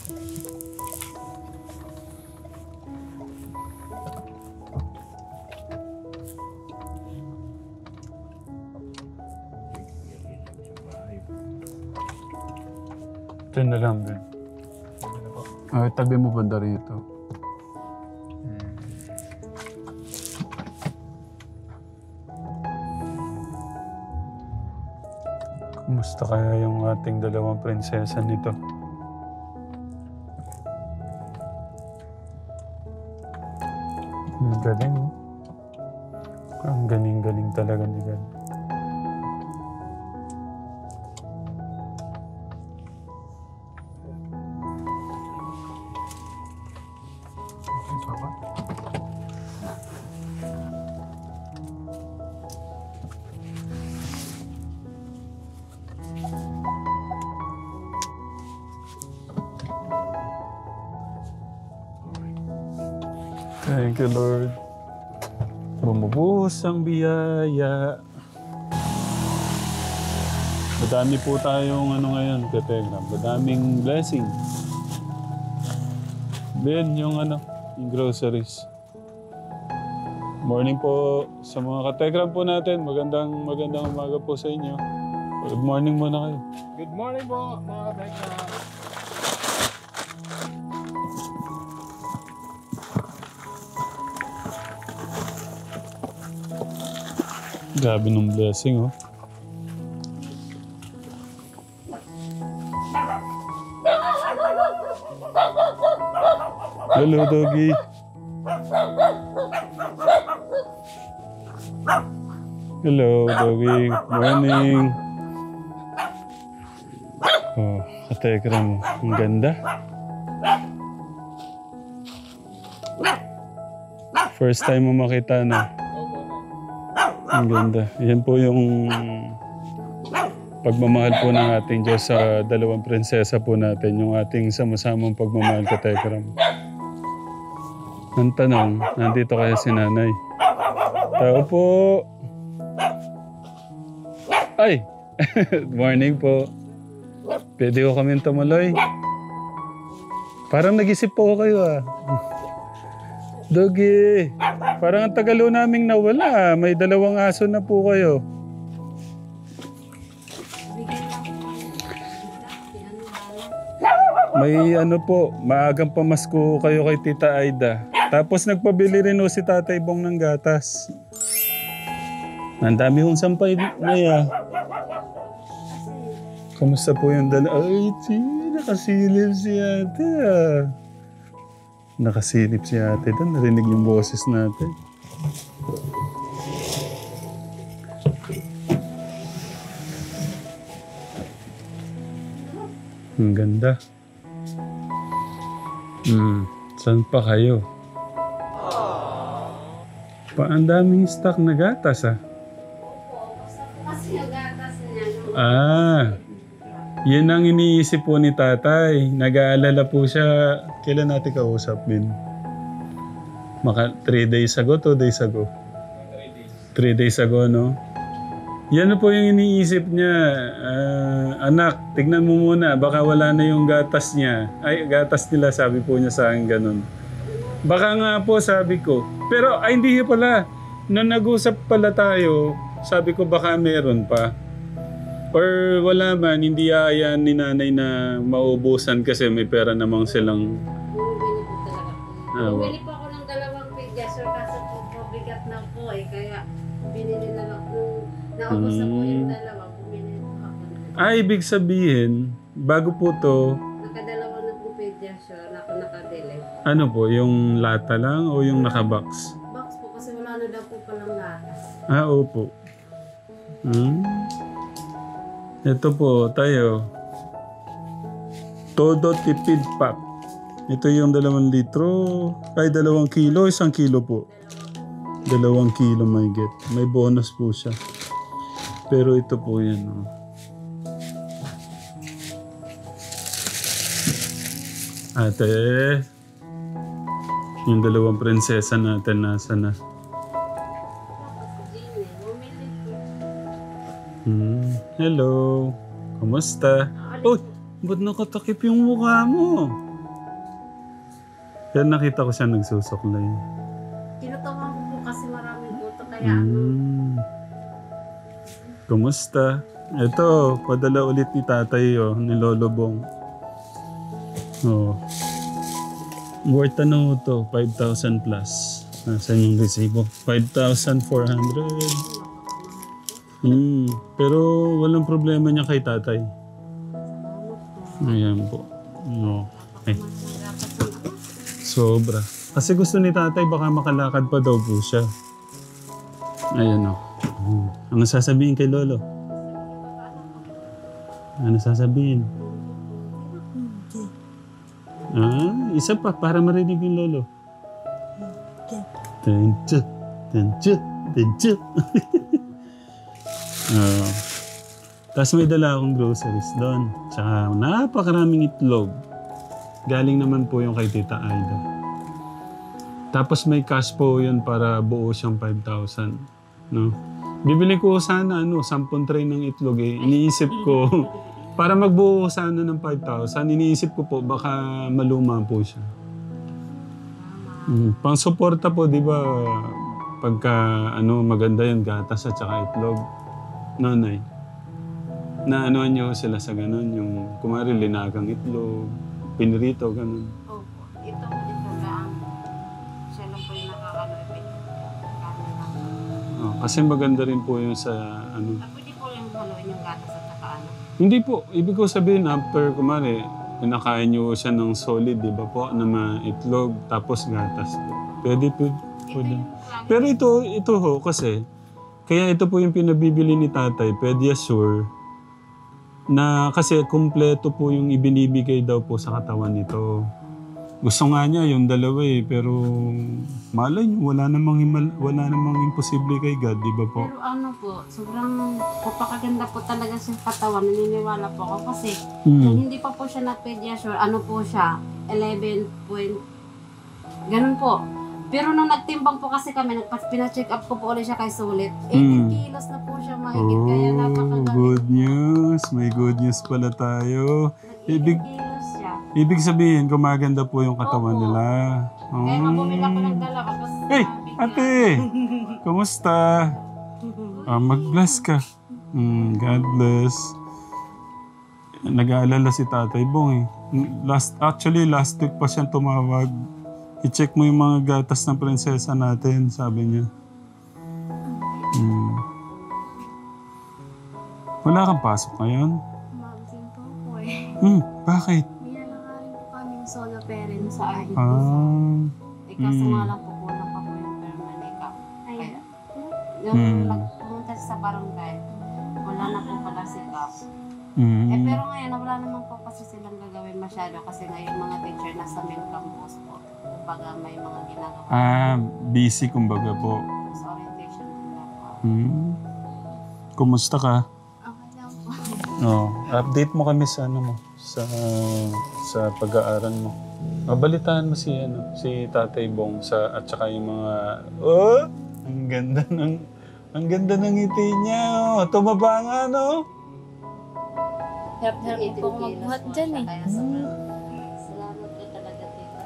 Ito na lang din. Ay, tabi mo banda rito. Kumusta kaya yung ating dalawang prinsesa nito? Ang galing, oh. Ang galing-galing talaga ni God. Thank you, Lord. Bumubuhos ang biyaya. Madami po tayong ngayon, Telegram. Madaming blessing. Ben, yung yung groceries. Morning po sa mga kategram po natin. Magandang umaga po sa inyo. Good morning muna kayo. Good morning po, mga kategram. Grabe ng blessing, oh. Hello, doggy. Hello, doggy. Morning. Oh, katekram. Ang ganda. First time mo makita na. Ang ganda. Yan po yung pagmamahal po ng ating Diyos sa dalawang prinsesa po natin. Yung ating sama-samang pagmamahal, katekram. Ang tanong, nandito kaya si nanay? Tao po. Ay! Morning po. Pwede ko kami tumuloy? Parang nag-isip po kayo, ah. Doggy, parang ang tagalo naming nawala. May dalawang aso na po kayo. May po, maagang pamasko kayo kay Tita Aida. Tapos nagpabili rin si Tatay Bong ng gatas. Ang dami kong sampay na ya. Kamusta po yung Ay, nakasilip si ate, ah. Nakasilip si ate doon. Narinig yung boses natin. Ang ganda. Saan pa kayo? Ang daming stock na gatas, ah. Kasi yung gatas niya. Ah. Yan ang iniisip po ni tatay. Nag-aalala po siya. Kailan natin kausap, Bin? 3 days ago, 2 days ago? 3 days ago, no? Yan na po yung iniisip niya. Anak, tignan mo muna. Baka wala na yung gatas niya. Ay, gatas nila, sabi po niya sa akin ganun. Baka nga po, sabi ko. Pero, hindi pala. Nung nag-usap pala tayo, sabi ko baka meron pa. Or wala man, hindi ayan ni nanay na maubusan kasi may pera namang silang... Bumili po talaga. Bumili po ako ng 2 pediasure kaso po mabigat na po eh. Kaya binili na lang po. Naubos na po yung 2. Bumili po ako. Ibig sabihin, bago po to... Nakadalawa na po pediasure na ako nakabili. Ano po, yung lata lang o yung nakabox? Box po kasi wala na daw po palang gatas. Opo. Ito po, tayo. Todo tipid pack. Ito yung 2 litro. Ay, 2 kilo. 1 kilo po. 2 kilo may get. May bonus po siya. Pero ito po yan. Oh. Ate, yung 2 prinsesa natin nasa na? Hello. Kumusta? Uy, ba't nakatakip yung mukha mo? Pero nakita ko siya nagsusuklay. Kinutawan ko po kasi maraming buto kaya ano. Kumusta? Ito, padala ulit ni tatay ni Lolo Bong. Oh. Worth ano to? 5,000 plus. Nasaan yung resibo? 5,400. Pero walang problema niya kay tatay. Ayan po. No. Ay. Sobra. Kasi gusto ni tatay baka makalakad pa daw po siya. Ayan o. Ano sasabihin kay Lolo? Ano sasabihin? Isa pa para marinig yung Lolo. Tenchu. Tenchu. Tenchu. Tapos may dala akong groceries doon. Tsaka napakaraming itlog. Galing naman po yung kay Tita Aida. Tapos may cash po yun para buo siyang 5,000. No? Bibili ko sana 10 tray ng itlog eh. Iniisip ko, para magbuo sana ng 5,000, iniisip ko po baka maluma po siya. Pang suporta po, di ba? Pagka maganda yun, gatas at saka itlog. Nanay. Na anuhan niyo sila sa ganun, yung kumari linagang itlog, pinirito, ganun. Opo. Ito lang. Siya lang po yung nakaka-ipit. Kasi maganda rin po yun sa Pwede po yung haluin yung gatas at saka ano? Hindi po. Ibig ko sabihin, after kumari, pinakain niyo siya ng solid, di ba po, na itlog, tapos gatas po. Pwede po. Pwede. Pero ito ho, kasi, kaya ito po yung pinabibili ni tatay, Pediasure, na kasi kumpleto po yung ibinibigay daw po sa katawan nito. Gusto nga niya yung dalawa pero malay niyo, wala namang imposible kay God, di ba po? Pero ano po, sobrang papakaganda po talaga sa katawan. Naniniwala po ako kasi hindi pa po siya na-Pediasure, ano po siya, 11 point, ganun po. Pero nung nagtimbang po kasi kami, pina-check up ko po ulit siya kay Sulit. 18 kilos na po siya mahigit, kaya napakagaling. Good news. May good news pala tayo. 18 kilos siya. Ibig sabihin, gumaganda po yung katawan Opo. nila. Kaya mabumila ko ng dalawa. Tapos Hey, ate! Kumusta? Mag-bless ka. God bless. Nag-aalala si Tatay Bong Last week pa siyang tumawag. I-check mo yung mga gatas ng prinsesa natin, sabi niya. Wala kang pasok ngayon? Mabsing po po eh. Bakit? Nilalakarin po kami yung solo parent sa akin. kaso nga lang po kulang pa po yung permanent cap. Kaya, yung nagpumunta sa barangay, wala na po pala si cap. Pero ngayon, wala naman po kasi silang gagawin masyado kasi ngayon mga teacher nasa main campus po. Kumbaga may mga ginagawa. Busy kumbaga po. Sa orientation nila po. Kumusta ka? Okay lang po. Update mo kami sa sa pag-aaral mo. Mabalitaan mo si Tatay Bong at saka yung mga ang ganda ng ngiti niya. Tumaba nga, no? Hirap-hirap po ako magbuhat dyan eh. Kaya salamat po talaga dito.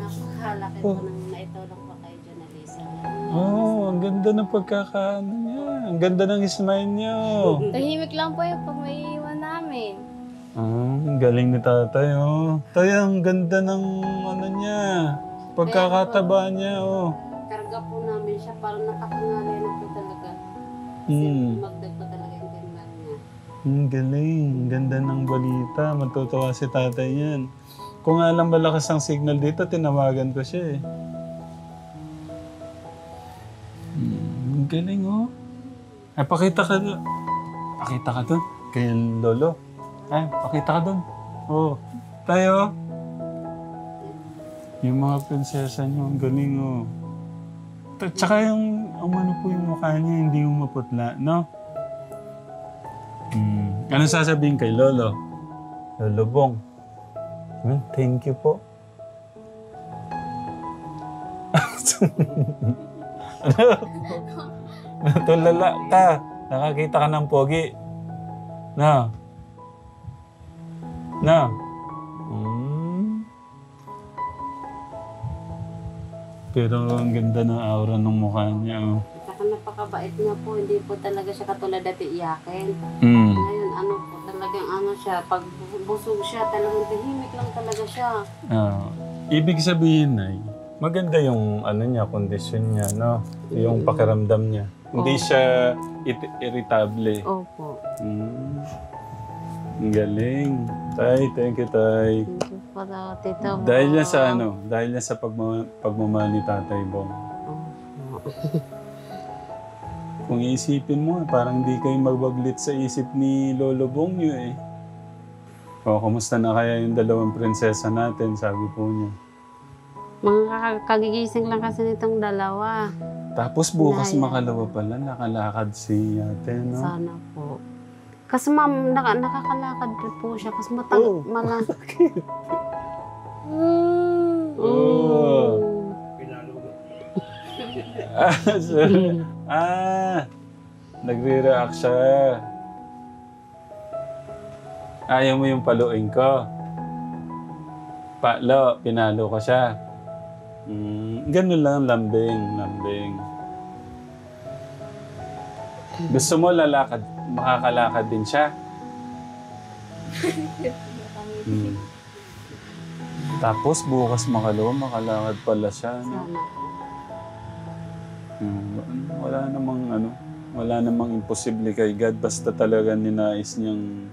Napakalaki po nang naitulong pa kayo dyan, Alisa. Ang ganda ng pagkakaano niya. Ang ganda ng smile niya. Tahimik lang po yung pag may iwan namin. Ang galing ni tatay, Tay, ang ganda ng niya. Pagkakataba niya, Karga po namin siya, parang nakakangali na po talaga. Kasi magdag po talaga yung ganda niya. Galing. Ganda ng balita. Matutuwa si tatay yan. Kung nga lang malakas ang signal dito, tinawagan ko siya eh. Galing, pakita ka doon. Pakita ka doon. Kay Lolo. Pakita ka doon. Tayo. Yung mga prinsesa niyo, ang galing, Tsaka yung po yung mukha niya, hindi yung maputla, no? Ano sasabihin kay Lolo? Lolo Bong. Thank you po. Natulala ka. Nakakita ka ng pogi. Na. Pero ang ganda ng aura ng mukha niya. Oh. Saka napakabait niya po, hindi po talaga siya katulad dati iyakin. Mm. Ngayon, ano po, talagang ano siya, pag busog siya, talagang tahimik lang talaga siya. Ah, ibig sabihin ay maganda yung ano niya, kondisyon niya, no? Yung pakiramdam niya. Hindi siya irritable. Opo. Ang galing. Tay, thank you, Tay. Thank you po daw, Tito. Dahil yan sa ano, dahil yan sa pagmamahal ni Tatay Bong. Opo. Kung iisipin mo, parang hindi kayo magbaglit sa isip ni Lolo Bong nyo eh. O, kumusta na kaya yung dalawang prinsesa natin, sabi po niya. Mga kagigising lang kasi nitong dalawa. Tapos bukas Naya. makalawa pala, nakalakad si ate, no? Sana po. Kasi ma'am, nakakalakad rin po siya. Kasi Oh. Nagre-react siya. Ayaw mo yung paluin ko. Palo, pinalo ko siya. Ganun lang, lambing. Gusto mo lalakad, makakalakad din siya? Tapos bukas makalawa, makalakad pala siya. No? Sana. Wala namang imposible kay God. Basta talaga ninais niyang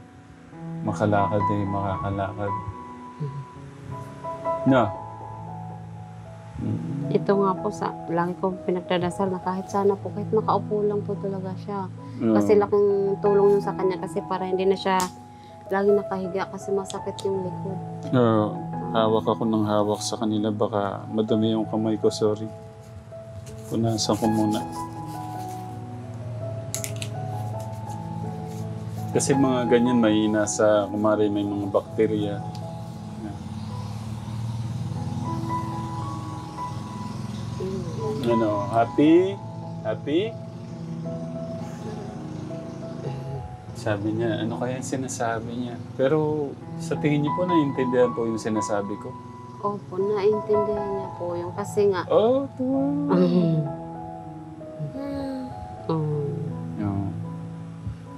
makalakad makakalakad. No? Ito nga po, lagi ko pinagdadasal na kahit sana po, kahit makaupo lang po talaga siya. Kasi laking tulong yun sa kanya kasi para hindi na siya lagi nakahiga kasi masakit yung likod. Hawak ako ng hawak sa kanila. Baka madumi yung kamay ko, sorry. Punasan ko muna. Kasi mga ganyan may nasa, kumari may mga bakterya. Ano, happy? Happy? Sabi niya, ano kaya yung sinasabi niya? Pero sa tingin niyo po, naiintindihan po yung sinasabi ko? Opo, naintindihan niya po yung kasi nga. Oh, tuwa.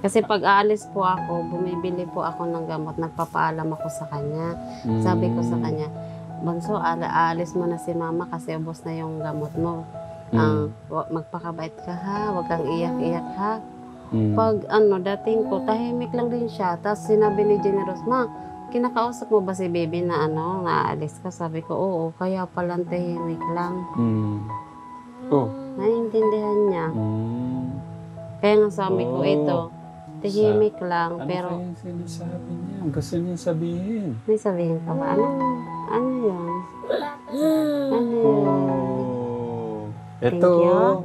Kasi pag aalis po ako, bumibili po ako ng gamot, nagpapaalam ako sa kanya. Sabi ko sa kanya, Bunso, aalis mo na si mama kasi ubos na yung gamot mo. Magpakabait ka ha, huwag kang iyak-iyak ha. Pag dating ko, tahimik lang din siya. Tapos sinabi ni Generous, Ma, kinakausap mo ba si baby na naalis ka? Sabi ko, oo, kaya palang tahimik lang. Naiintindihan niya. Kaya nga sabi ko, ito, tahimik lang, Ano pero... kaya yung sinasabi niya? Ang gusto niya sabihin. May sabihin ka ba? Ano yun? Ano yun? Oh. Thank Ito, you.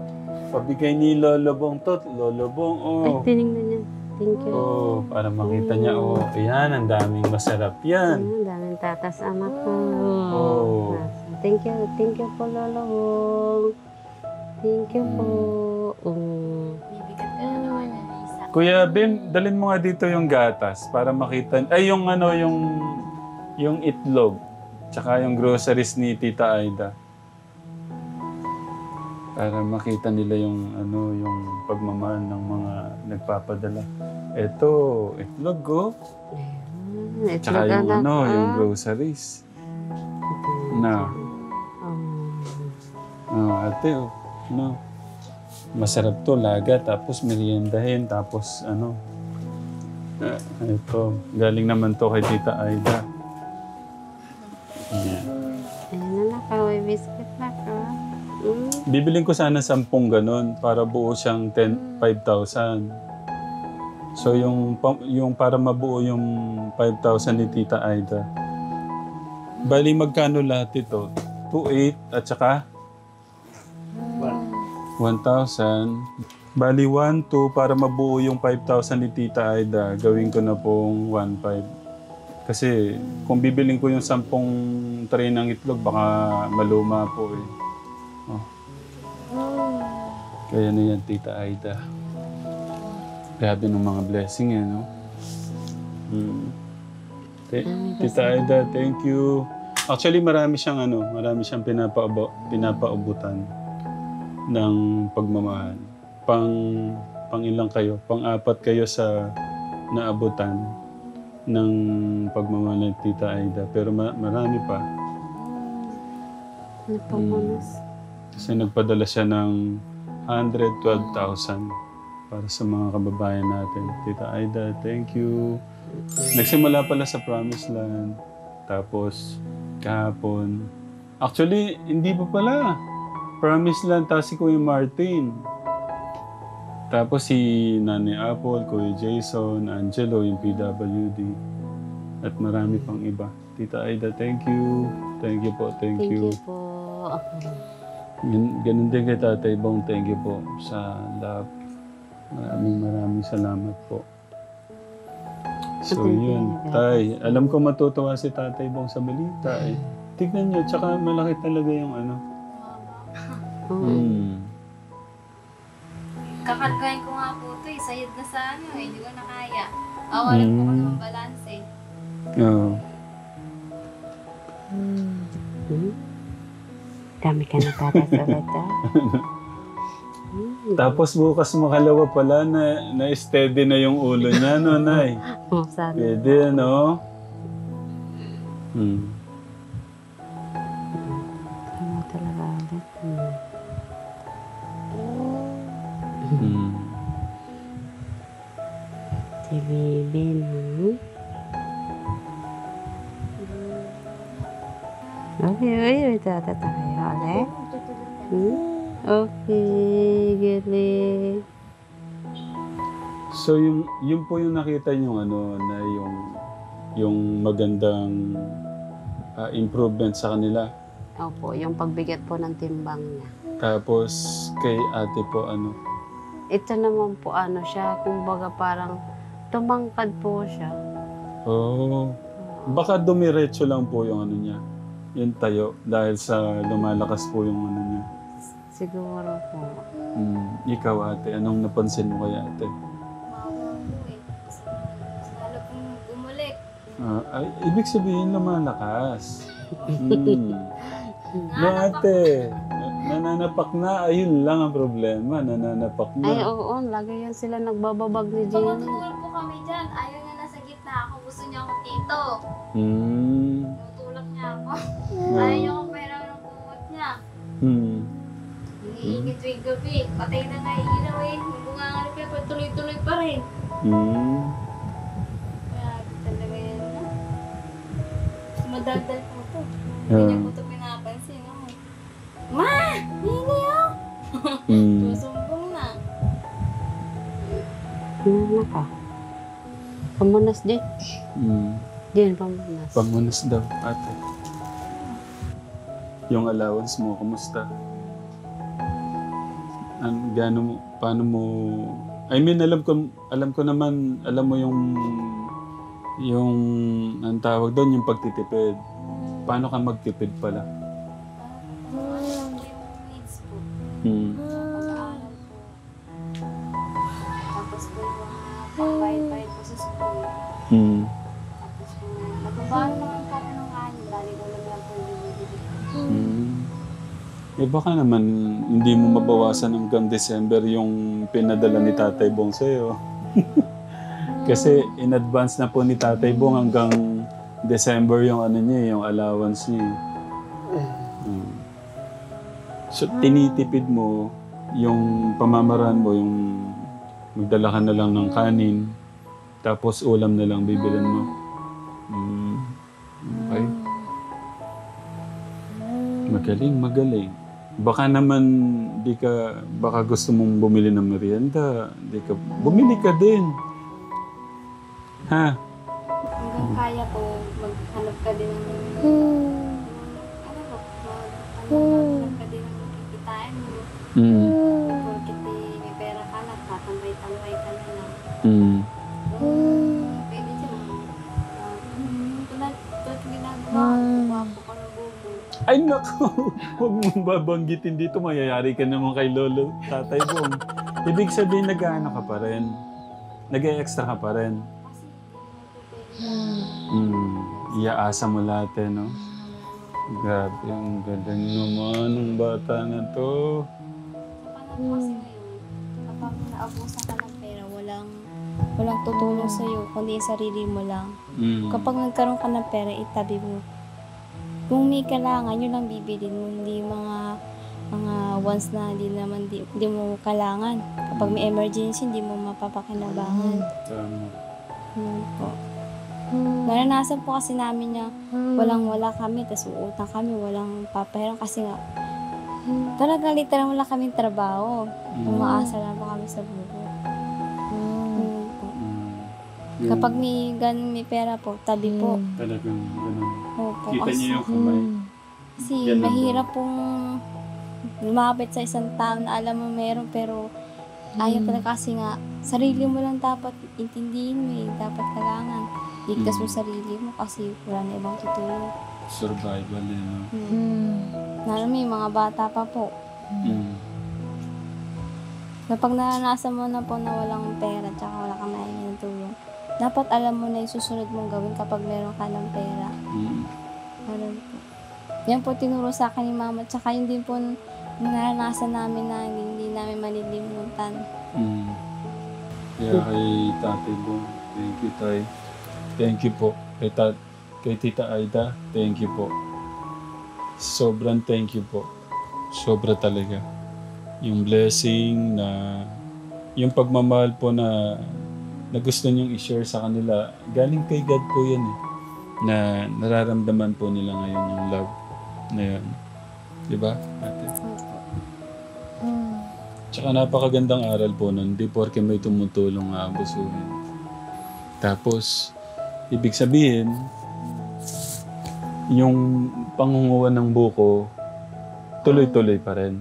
pabigay ni Lolo Bong to. Lolo Bong, Ay, tinignan niya. Thank you. Oh, para makita niya, ayan, ang daming masarap yan. Daming tatas anak ko. Oh. Thank you po, Lolo Bong. Thank you po. Bibigat ka na naman yan, Lisa. Kuya Ben, dalhin mo nga dito yung gatas para makita, yung itlog, tsaka yung groceries ni Tita Aida. Para makita nila yung pagmamahal ng mga nagpapadala. Ito, itlog ko. Tsaka yung groceries. Na. Ate, no. Masarap to, laga, tapos meriendahin, tapos ito, galing naman to kay Tita Aida. Ayan. Ayan na may biscuit na ka. Bibiling ko sana 10 ganun para buo siyang 5,000. So yung para mabuo yung 5,000 ni Tita Aida. Bali magkano lahat ito? 2,800 at saka 1,000. Bali 1,200 para mabuo yung 5,000 ni Tita Aida. Gawin ko na pong 1,500. Kasi kung bibiling ko yung 10 tray ng itlog baka maluma po eh. Kaya na yan, Tita Aida. Grabe ng mga blessing no? Tita Aida, thank you. Actually, marami siyang pinapaubutan ng pagmamahal. Pang ilang kayo? Pang-apat kayo sa naabutan ng pagmamahal ng Tita Aida. Pero marami pa. Nagpapunas. Kasi nagpadala siya ng 112,000 para sa mga kababayan natin. Tita Aida, thank you. Nagsimula pala sa Promised Land. Tapos, kahapon. Actually, hindi pa pala. Promised Land, tapos si Kuya Martin. Tapos si Nanay Apple, Kuya Jason, Angelo, yung PWD. At marami pang iba. Tita Aida, thank you. Thank you po, thank you. Thank you po. Ganun din kay Tatay Bong, thank you po sa love. Maraming salamat po. So yun, Tay, alam ko matutuwa si Tatay Bong sa balita eh. Tignan niyo, tsaka malaki talaga yung ano. Kakargahin ko nga po ito eh. Sayad na sa ano eh. Hindi ko na kaya. Awalan ko ng balance eh. Oo. Dami ka na ulit ah. Tapos bukas makalawa pala na steady na yung ulo niya, no, Nay? Sana. Pwede, ano? Ano talaga ulit. Si Bibi, no? Okay, tatatayo ulit. Okay, galing. So yung po yung nakita niyo ano na yung magandang improvement sa kanila. Opo, yung pagbigat po ng timbang niya. Tapos kay ate po ano. Ito naman po ano siya, kumbaga parang tumangkad po siya. Oh. Baka dumiretso lang po yung ano niya. Yung tayo dahil sa lumalakas po yung ano niya. Siguro po. Ikaw ate, anong napansin mo kay ate? Mawala po eh. Lalo pong bumalik. Ay, ibig sabihin lumalakas. No ate, nananapak na, ayun lang ang problema, nananapak na. Ay, oo, lagi yan sila nagbababag ni Pag Jenny. matutulog po kami dyan, ayaw niya nasa gitna ako. Gusto niya ako dito. Tutulak niya ako. Ayaw niya akong pera ng kumot niya. Iingit tuwing gabi. Patay na nga ilaw eh. Yung bungangan niya pa tuloy-tuloy pa rin. Kaya talaga yan na. Madaldal po to. Hindi niya po ito pinapansin. Oh. Ma! Hindi oh! Susumbong na. Ano ka? Pamunas din. Din, pamunas. Pamunas daw, ate. Yung allowance mo, kumusta? Paano mo... I mean, alam ko naman, alam mo yung ang tawag doon, yung pagtitipid. Paano ka magtipid pala? Yung needs po. Pag-aaral po. Tapos po yung mga pang-bayad-bayad po sa school. Tapos po, nagbabahan naman po ako ng kanin. Dali ko lang po yung bibili. Eh baka naman hindi mo mabawasan hanggang December yung pinadala ni Tatay Bong sa'yo. Kasi in advance na po ni Tatay Bong hanggang December yung ano niya, yung allowance niya. So tinitipid mo yung pamamaraan mo, yung magdala ka na lang ng kanin, tapos ulam na lang bibilan mo. Okay. Magaling. Baka naman baka gusto mong bumili ng merienda, bumili ka din. Ha? Hanggang kaya po, maghanap ka din ng... maghanap ka din ng kikitain mo. Porkit may pera ka na, tatambay-tambay ka na lang. Pwede siya. Tulad ginagawa ko, guwapo ka ng bubo. Ay naku, huwag mong babanggitin dito, mayayari ka naman kay Lolo, Tatay Bong. Ibig sabihin nag-ano ka pa rin? Nag-e-extra ka pa rin? Kasi hindi mo po pwede. Iaasa mo lahat no? Grabe, ang galing naman ng bata na to. Sa panahon kasi ngayon, kapag naubusan ka ng pera, walang tutulong sa'yo, kundi sarili mo lang. Mm. Kapag nagkaroon ka ng pera, itabi mo. Kung may kailangan, yun lang bibilin mo. Hindi mga once na hindi mo kailangan. Kapag may emergency, hindi mo mapapakinabangan. Tama. Po. Naranasan po kasi namin na walang-wala kami, tapos uutang kami, walang papahiram kasi nga talaga literal wala kaming trabaho. Umaasa lang po kami sa buko. Po. Mm. Kapag may pera po, tabi po. Talagang ganun. Opo, Kita kasi, niyo yung kamay. kasi Ganun mahirap pong lumapit sa isang tao na alam mo meron pero ayaw talaga kasi nga sarili mo lang dapat intindihin mo eh. Dapat kailangan ligtas mo sarili mo kasi wala na ibang tutulong. Survival yun. No? Lalo may mga bata pa po. Mm. Kapag naranasan mo na po na walang pera tsaka wala kang maingin ng tulong, dapat alam mo na yung susunod mong gawin kapag meron ka ng pera. Mm. Meron po. Yan po tinuro sa akin ni mama tsaka yun din po naranasan namin na hindi namin malilimutan. Mm. Kaya kay Tatay Bong, thank you, Tay. Thank you po. Kay Tita Aida, thank you po. Sobrang thank you po. Sobra talaga. Yung blessing na, yung pagmamahal po na gusto niyong i-share sa kanila, galing kay God po yan eh. Na nararamdaman po nila ngayon yung love na yun. Diba, ate? Tsaka napakagandang aral po nun. Di porke may tumutulong abusuhin. Tapos, ibig sabihin, yung pangunguha ng buko, tuloy-tuloy pa rin.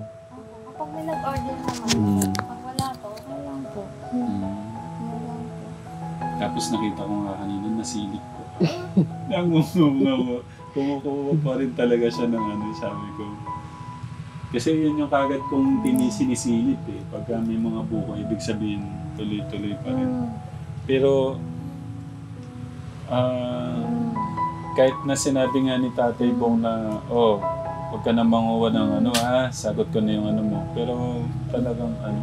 Kapag may nag-order naman, Mm. pag wala po, okay lang po. Mm. Ano lang po. Tapos nakita ko nga kanina, nasilip ko. Nangunguha. Kumukuha pa rin talaga siya ng ano, sabi ko. Kasi yun yung kagad kong sinisilip eh. Pagka may mga buko, ibig sabihin, tuloy-tuloy pa rin. Pero, kahit na sinabi nga ni Tatay Bong na, oh, huwag ka na manguha ng ano sagot ko na yung ano mo. Pero talagang ano.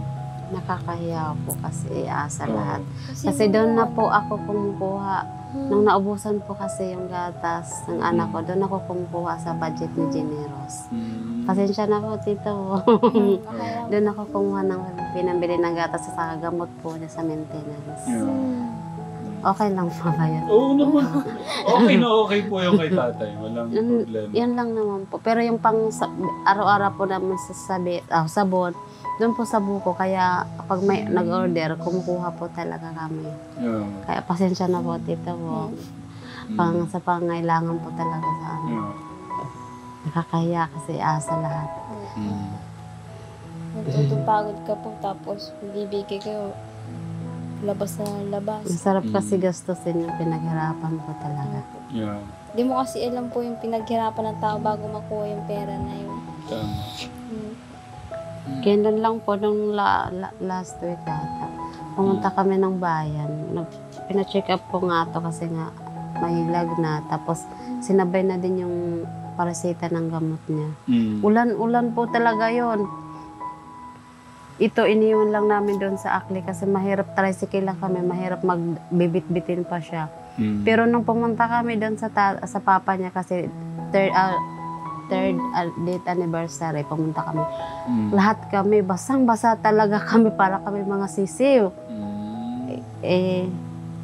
Nakakahiya po kasi sa lahat. Kasi doon na po ako kumukuha. Nung naubusan po kasi yung gatas ng anak ko, doon ako kumukuha sa budget ni Generos. Pasensya na po, Tito. Doon ako kumuha ng pinambili ng gatas sa gamot po niya sa maintenance. Yeah. Okay lang po ba yun? Oo naman. Okay na okay po yung kay Tatay. Walang problema. Yan lang naman po. Pero yung pang araw-araw po naman sabon, doon po sa buko. Kaya pag may nag-order, kumukuha po talaga kami. Yeah. Kaya pasensya na po, Tito po. Sa pangailangan po talaga sa ano. Yeah. Nakakahiya kasi sa lahat. Nagtutupagod ka po tapos bibigay kayo labas na labas. Masarap kasi gastusin yung pinaghirapan po talaga. Yeah. Di mo kasi alam po yung pinaghirapan ng tao bago makuha yung pera na yun. Tama. Kailan lang po nung last week ata. Pumunta kami ng bayan. Pina-check up po nga to kasi nga mahilag na. Tapos sinabay na din yung parasita ng gamot niya. Ulan-ulan po talaga yon. Ito, iniwan lang namin doon sa Akli kasi mahirap, tricycle lang kami, mahirap magbibit-bitin pa siya. Pero nung pumunta kami doon sa papa niya kasi third date anniversary, pumunta kami. Lahat kami, basang-basa talaga kami para kami mga sisiw.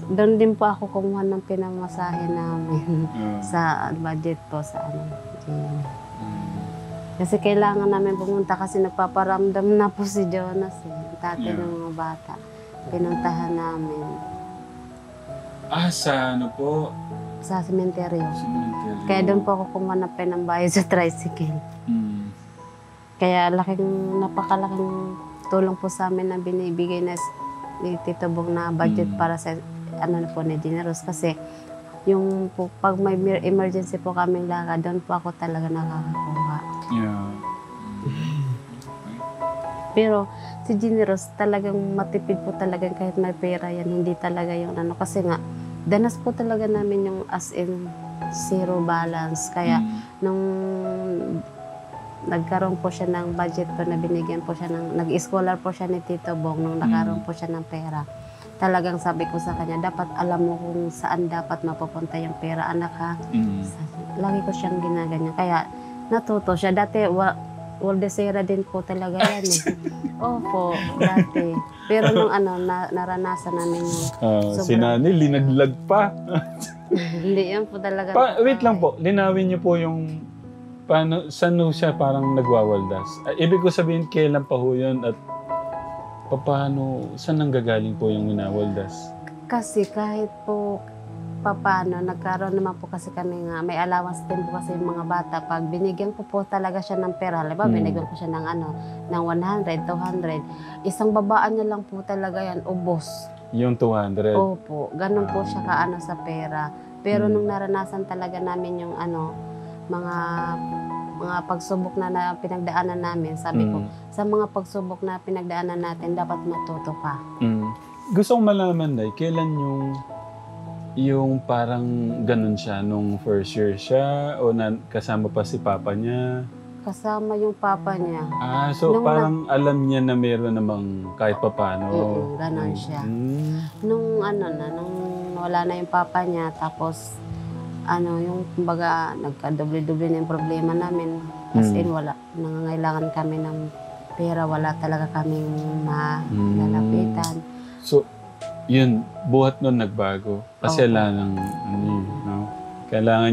Doon din po ako kumuha ng pinamasahe namin sa budget po sa gym. Kasi kailangan namin pumunta kasi nagpaparamdam na po si Jonas, tatay ng mga bata. Pinuntahan namin. Sa ano po? Sa sementeryo. Cemetery. Kaya doon po ako kumuha ng pinambayad sa tricycle. Kaya napakalaking tulong po sa amin na binibigay na ni Tito Bong na budget para sa po ni Generos. Kasi yung po, pag may emergency po kaming lakad, doon po ako talaga nakakakuha. Yeah. Pero si Generos talagang matipid po talaga kahit may pera yan. Hindi talaga yung kasi nga, danas po talaga namin yung as in zero balance. Kaya nung nagkaroon po siya ng budget po na binigyan po siya ng, nag-scholar po siya ni Tito Bong nung nakaroon po siya ng pera. Talagang sabi ko sa kanya, dapat alam mo kung saan dapat mapupunta yung pera, anak ha. Lagi ko siyang ginaganyan. Kaya natuto siya. Dati, Waldesera din po talaga yan eh. Opo, dati. Pero nung naranasan namin yung Si Nani, linaglag pa. hindi yan po talaga. Wait lang po, linawin niyo po yung paano, saan ho siya parang nagwawaldas? Ibig ko sabihin, kailan pa ho yun at paano, saan nanggagaling po yung winawaldas? Kasi kahit po paano, nagkaroon naman po kasi kami nga, may allowance din po kasi yung mga bata. Pag binigyan ko po talaga siya ng pera, halimbawa binigyan ko siya ng ng 100, 200, isang babaan niya lang po talaga yan, ubos. Yung 200? Opo, ganun po siya kaano sa pera. Pero nung naranasan talaga namin yung mga pagsubok na pinagdaanan namin, sabi ko, sa mga pagsubok na pinagdaanan natin, dapat matuto ka. Gusto kong malaman, Nay, kailan yung parang ganun siya nung first year siya o kasama pa si papa niya? Kasama yung papa niya. So parang alam niya na meron namang kahit papano. Ganon siya. Nung nung wala na yung papa niya, tapos yung kumbaga nagka-doble-doble na yung problema namin. As in, wala. Nangangailangan kami ng pera, wala talaga kaming malalapitan. So, yun, buhat nun nagbago. Kasi wala nang, kailangan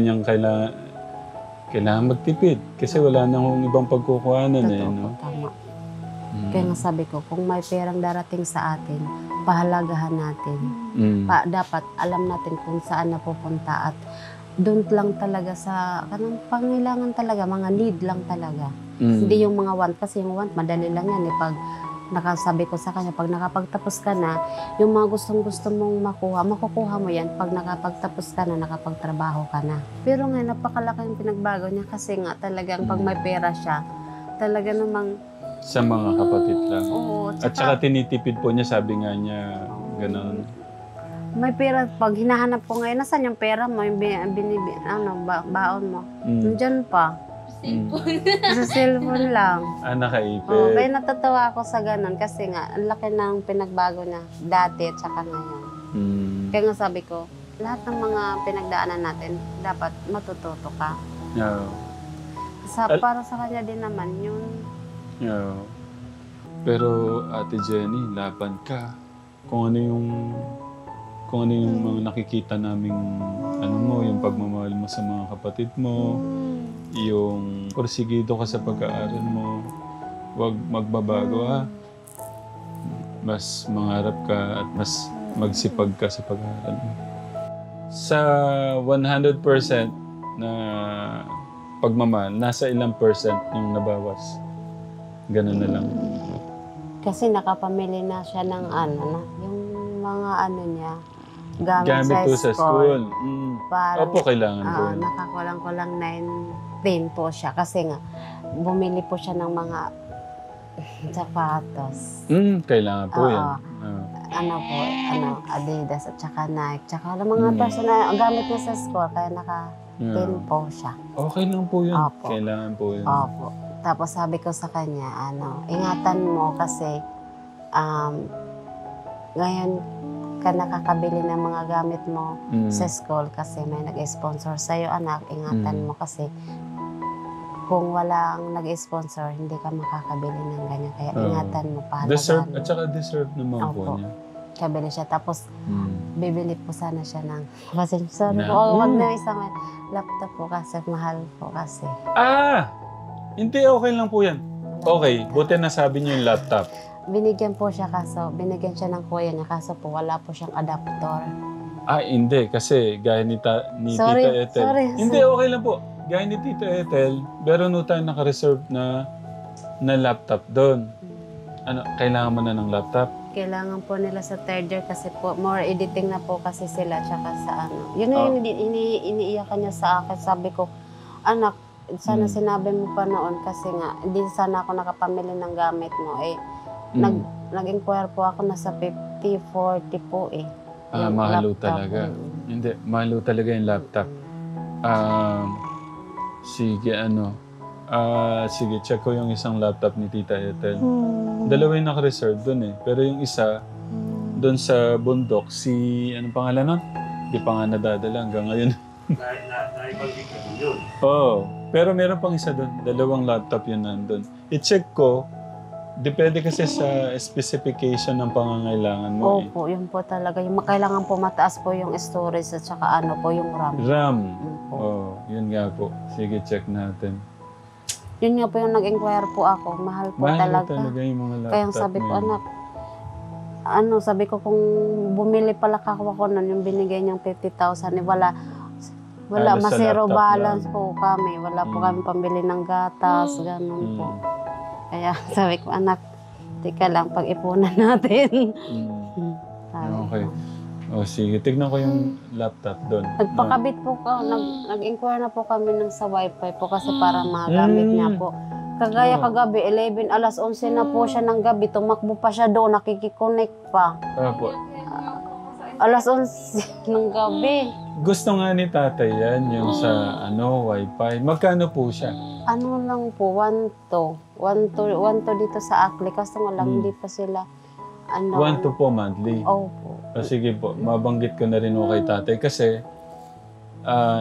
magtipid. Kasi wala nang ibang pagkukuhanan Tama. Kaya nga sabi ko, kung may perang darating sa atin, pahalagahan natin. Dapat alam natin kung saan napupunta at doon lang talaga sa pangailangan talaga, mga need lang talaga. Hindi yung mga want, kasi yung want, madali lang yan. Pag nakasabi ko sa kanya, pag nakapagtapos ka na, yung mga gustong-gusto mong makukuha mo yan pag nakapagtapos ka na, nakapagtrabaho ka na. Pero nga, napakalaki yung pinagbago niya kasi nga talagang pag may pera siya, talaga namang sa mga kapatid lang. Oo. At saka tinitipid po niya, sabi nga niya, gano'n. May pera, pag hinahanap ko ngayon, nasan yung pera mo, yung baon mo? Nandiyan pa. Sa cellphone lang. Nakaipit. Kaya natatawa ako sa ganun kasi nga, ang laki ng pinagbago niya dati at saka ngayon. Kaya nga sabi ko, lahat ng mga pinagdaanan natin, dapat matututo ka. Para sa kanya din naman yun. Pero Ate Jenny, laban ka. Kung ano yung mga nakikita naming yung pagmamahal mo sa mga kapatid mo, yung porsigido ka sa pag-aaral mo, huwag magbabago ha. Mas mangarap ka at mas magsipag ka sa pag-aaral mo. Sa 100% na pagmamahal, nasa ilang percent yung nabawas? Ganun na lang. Kasi nakapamili na siya ng yung mga niya, gamit sa school. Parang, Opo, kailangan po. Nakakulang-kulang 9 po siya kasi nga bumili po siya ng mga sapatos. Kailangan po yan. Adidas at saka Nike. Tsaka mga personal gamit niya sa school kaya naka-10 po siya. Okay lang po yun. Opo. Kailangan po yun. Opo. Tapos sabi ko sa kanya, ingatan mo kasi ngayon ka nakakabili ng mga gamit mo sa school kasi may nag-sponsor sa'yo, anak. Ingatan mo kasi kung walang nag-sponsor, hindi ka makakabili ng ganyan. Kaya ingatan mo, pahalagaan mo. At saka deserve naman po niya. Kabili siya. Tapos, bibili po sana siya ng... Wag na isang laptop po kasi mahal po kasi. Hindi, okay lang po yan. Okay, buti nasabi niyo yung laptop. Binigyan po siya binigyan siya ng kuya niya kaso po wala po siyang adapter. Hindi. Kasi gaya ni Tita Ethel. Hindi, okay lang po. Gaya ni Tita Ethel, meron tayo naka-reserve na laptop doon. Kailangan mo na ng laptop? Kailangan po nila sa third year kasi po, more editing na po kasi sila tsaka sa Yun yung iniiyakan niya sa akin. Sabi ko, anak, sana sinabi mo pa noon kasi nga, hindi sana ako nakapamili ng gamit mo. Nag-inquire po ako, nasa 50-40 po mahalo talaga. Hindi, mahalo talaga yung laptop. Sige, sige, check ko yung isang laptop ni Tita Ethel. Dalawa yung naka-reserve dun eh. Pero yung isa, dun sa bundok, anong pangalan nun? Di pa nga nadadala hanggang ngayon. Naibagin ka yun. Oo. Pero meron pang isa dun. Dalawang laptop yun nandun. I-check ko. Depende kasi sa specification ng pangangailangan mo eh. Opo, yun po talaga. Yung kailangan po mataas po yung storage at saka yung RAM. RAM. Yun po. Oh, yun nga po. Sige, check natin. Yun nga po yung nag-inquire po ako. Mahal po Mahal talaga. talaga yung mga laptop. Kaya sabi ko, ngayon. anak, sabi ko kung bumili pala ako nun, yung binigay niyang 50,000, wala, Halos sa masero laptop balance lang. po kami. Wala po kami pambili ng gatas, ganun po. Kaya sabi ko, anak, tika lang, pag-ipunan natin. Sabi ko. Okay. O sige, tignan ko yung laptop doon. Nagpakabit po nag-inquire na po kami ng sa wifi po kasi para magamit niya po. Kagaya kagabi, 11, alas 11 na po siya ng gabi, tumakbo pa siya doon, nakikiconnect pa. Opo. Alas 11 ng gabi. Gusto nga ni tatay yan, yung sa wifi. Magkano po siya? Ano lang po, 1 to dito sa Akli, kasi nga lang hindi pa sila, 1 to po monthly. Opo. Sige po, mabanggit ko na rin kay tatay kasi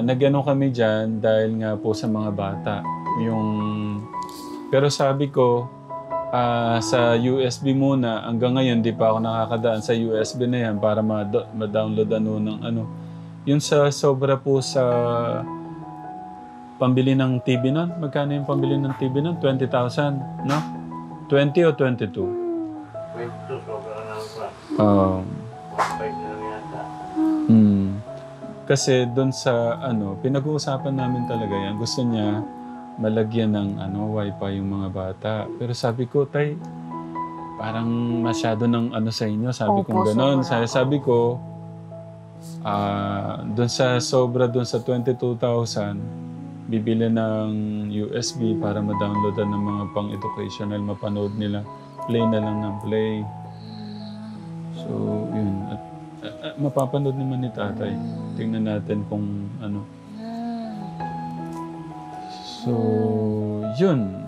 nag-ano kami dyan dahil nga po sa mga bata. Pero sabi ko, sa USB muna, hanggang ngayon di pa ako nakakadaan sa USB na yan para ma-download ng Yun sa sobra po sa pambili ng TV nun. Magkano yung pambili ng TV nun? 20,000, no? 20 o 22? 22, sobra na lang pa. 1.5 na lang yata. Kasi doon sa pinag-uusapan namin talaga yan. Gusto niya malagyan ng wifi yung mga bata. Pero sabi ko, tay, parang masyado ng sa inyo. Sabi ko gano'n. Sabi ko, doon sa sobra doon sa 22,000, bibili ng USB para ma-downloadan ng mga pang-educational, mapanood nila. Play na lang ng play. So, yun. At mapapanood naman ni tatay. Tingnan natin kung ano. So, yun.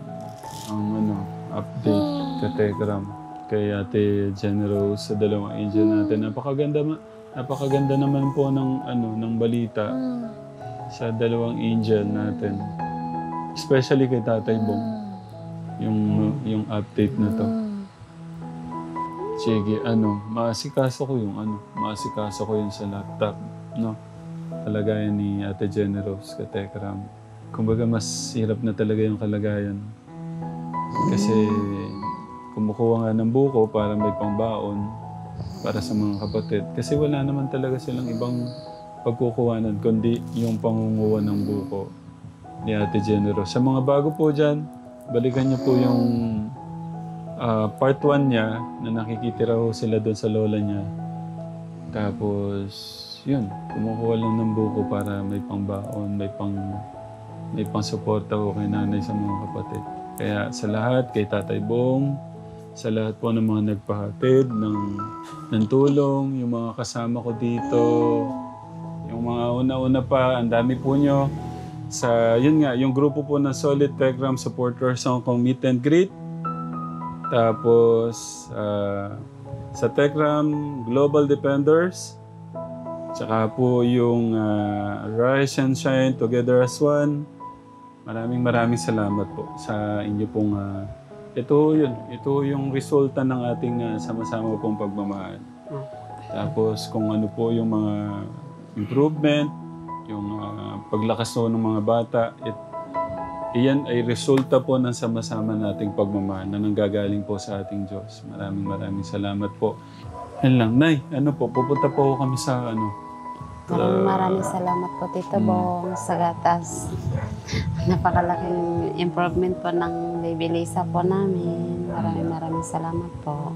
Ang update ka Telegram kay Ate Generous sa dalawang angel natin. Napakaganda naman po ng balita sa dalawang angel natin. Especially kay Tatay Bong. Yung update na to. Sige, maasikaso ko yung sa laptop, no? Kalagayan ni Ate Generous ka Telegram. Kumbaga mas hirap na talaga yung kalagayan. Kasi kumukuha nga ng buko para may pangbaon para sa mga kapatid. Kasi wala naman talaga silang ibang pagkukuhanan kundi yung pangunguha ng buko ni Ate Generous. Sa mga bago po dyan, balikan niyo po yung part 1 niya na nakikitira ho sila doon sa lola niya. Tapos, yun, kumukuha lang ng buko para may pangbaon, may pang-suporta ho kay nanay sa mga kapatid. Kaya sa lahat, kay Tatay Bong, sa lahat po ng mga nagpahatid ng tulong, yung mga kasama ko dito, yung mga una-una pa, ang dami po nyo. Yun nga, yung grupo po ng Solid Telegram Supporters Hong Kong Meet and Greet. Tapos, sa Telegram Global Defenders. Tsaka po yung Rise and Shine Together as One. Maraming salamat po sa inyo pong ito yung resulta ng ating sama-sama pong pagmamahal. Tapos kung ano po yung mga improvement, yung paglakas ng mga bata, iyan ay resulta po ng sama-sama nating pagmamahal na nanggagaling po sa ating Diyos. Maraming salamat po. Yan lang. Nay, pupunta po kami sa Maraming salamat po, Tito Bong, sa gatas. Napakalaking improvement po ng baby Lisa po namin. Maraming salamat po.